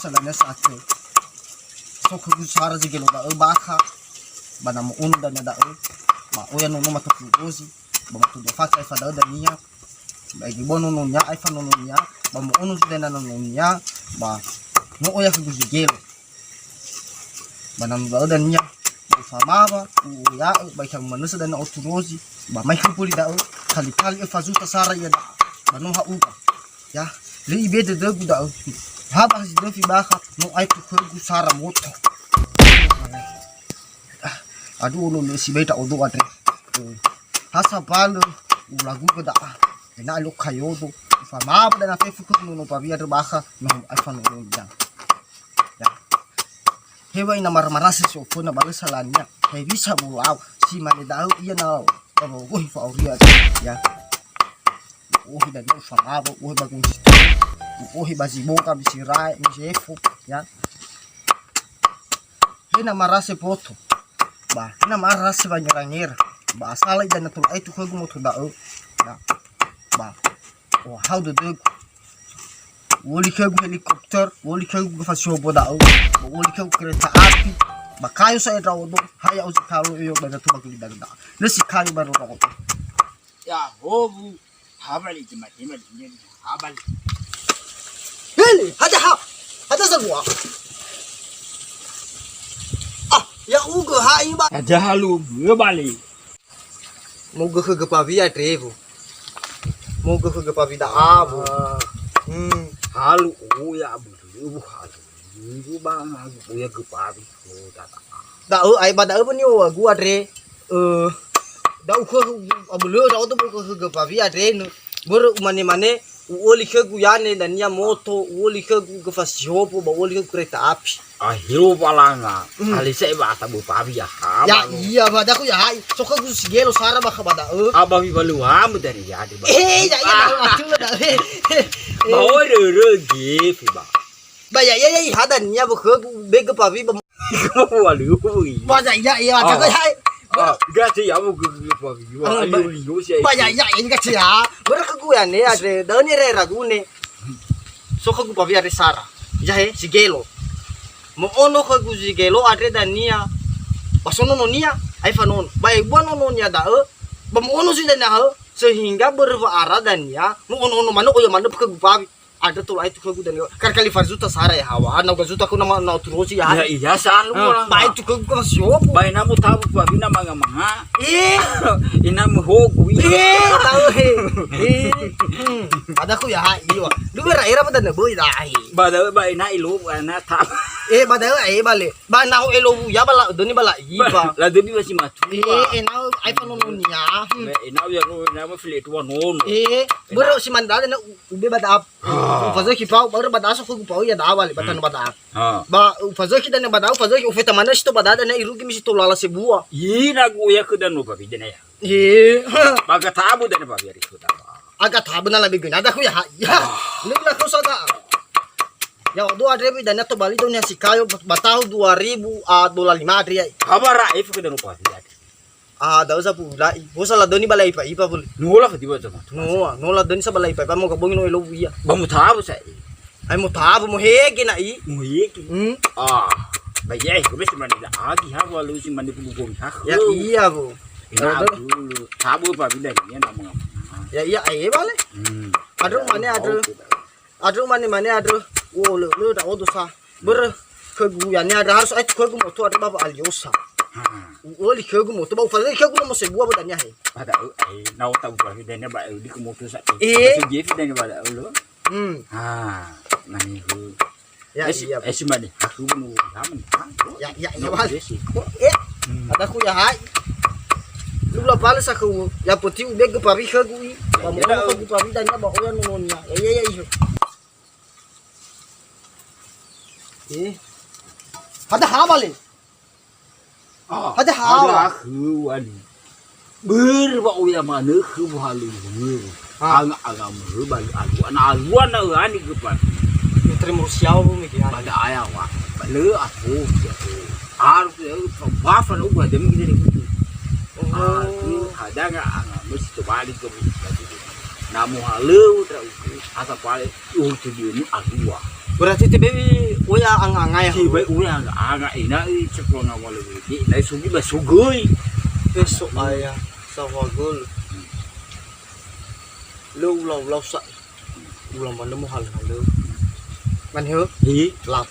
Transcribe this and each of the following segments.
salahnya satu. So kegusara jigelo da baka bana mo unda na da ma oya no mata kuozi ba mo do fata fa da niya ba gi bono no nya ai fa no nya ba mo onu de na no nya ba no oya kegusigelo bana mo da niya fa ma ba ya ba kan manusa da na oturozi ba mai kupuli da kali kali fa zuta sara ya da ba no ha uba ya le ibe de da ha ba si do fi baka no ai kegusara moto aduh lo si beta odo atre hasa palo ulagu ko da na lo kayo do fa ma ba na fe fu no pa via trabaja no alfa no ya ya hewa ina marmarase so fo na ba salanya he bisa bu au si mane da iya na o go fa auria ya o da no fa ma ba o ba gun o ba si boca bisi rai mi chefu ya ina marase poto ba na maras ba nyerangir ba asala dan natul ay tukog mo to dao na ba o how do woli kag helicopter woli kag fasyo bo dao woli kag kereta api ba kayo sa iraw do haya o kalo iyo ba to maglidag da na si kayo ba ro ko ya hobu habali timati habali heli hada sa gua ya ugo hai ba aja halu bali moga ke pavia trevo moga ke pavida abo halu ya bu halu bu bang bu ya ke pavi da ai ba da ni o gua tre da ko abulo da to ko ke pavia tre no bor mane oli ke gu yane dan ya moto oli ke gu fasyopo ba oli ke kereta api ahiro palanga ali sai bata bu pavi ya ya iya ba da ko ya so ka gu sigelo sara ba kabada aba vi balu am dari ya de ba ya atu da ba ore ge fi ba ya hadan ya bu ke be ke pavi ba walu ba ya da ko ya gati ya bu ke pavi wa ali yo sai ba ya ini ka ya ber ke gu ya ne ade da ni re ragune so ka gu pavi are sara ya he sigelo mo ono ko guzi gelo atre dania pasono no nia ai fanon bai buano no nia da ba mo ono sudah na sehingga berwara dania mo ono mano ko yo mano ke gupabi ada tuh ai tuh dan kar kali farzuta sara ya hawa na gazuta ko na turosi ya iya salu bai tuh ko sio bai na mo tabu pa bina mga ina mo hogu tahu ada ko ya iyo lu era pa dan boy dai bada bai na ilo na tab bada bale ba na ko elo ya bala doni bala iba la doni masih matu na iPhone no niya ina ya no na mo flit wa no bro si mandala na ube bada fazer que pau baru bada so ko pau ya dawali batan bada ba fazer que dan bada fazer que ufeta mana sto bada na iru que mi sto lala sebua ina go ya ke dan no pa bidena ya baga tabu dan pa biari ko agak tabu na labi guna ada ko ya nigla ko sa da ya do adre dan to bali do nya sikayo batahu 2000 $5 adre kabara if ke dan no pa biari daw sa pula bosa la doni balai pa ipa pul nola fa diba tama no la doni sa balai pa mo kabongin no ilo buya ba mo tabu sa ay mo tabu mo hege na mo hege ba ye ko bes man da agi ha wa lu si man ku bu ha ya iya bo ina dulu tabu pa bila ni na mo ya iya ay bale adu mane adu wo lu da odo sa ber ke gu ya ni ada harus ay ko gu mo to ada baba aliosa oli kego moto ba fazer kego mo se boa badanya he bada na uta bu fazer dene ba di ko moto sa se jefi dene bada ulo nani hu ya iya mani aku nu hamen ya wal ada ku ya hai lu la pala sa ku ya poti u beg pa bi kego i ba mo ko pa bi danya ba o ya no nya ya iyo ada ha bale ada hawa khu ali ber ba uya mana khu halu ang mu bali alu na ani gepan terima siau mi ki ada aya wa le aku ar ba fa no gua dem gini ada nga mesti to bali ko namu halu tra asa pale tu dia ni agua berarti tebe Uya ang angay. Thì vậy uống hàng ngại nó chắc con nào mà lấy đi lấy xuống cái bờ số gơi Besok ayah sawagul. Lu lâu sợ. Ulang mana mo hal lu. Man hơ. thì Lap.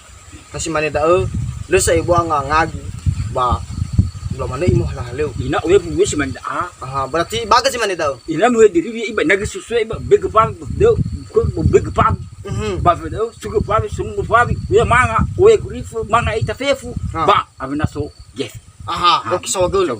Kasi man da lu sa ibu ang ngag ba. Ulang mana imo hal lu. thì nó uống uống xí mình đã Berarti bagus si man da. thì nó nuôi thì cái bệnh nó cái số số bệnh big bang đâu không big bang ba phải đâu số bang số bang uống mang à uống cái mang này ta phê phu ba à bên nó số yes Okay sawagul.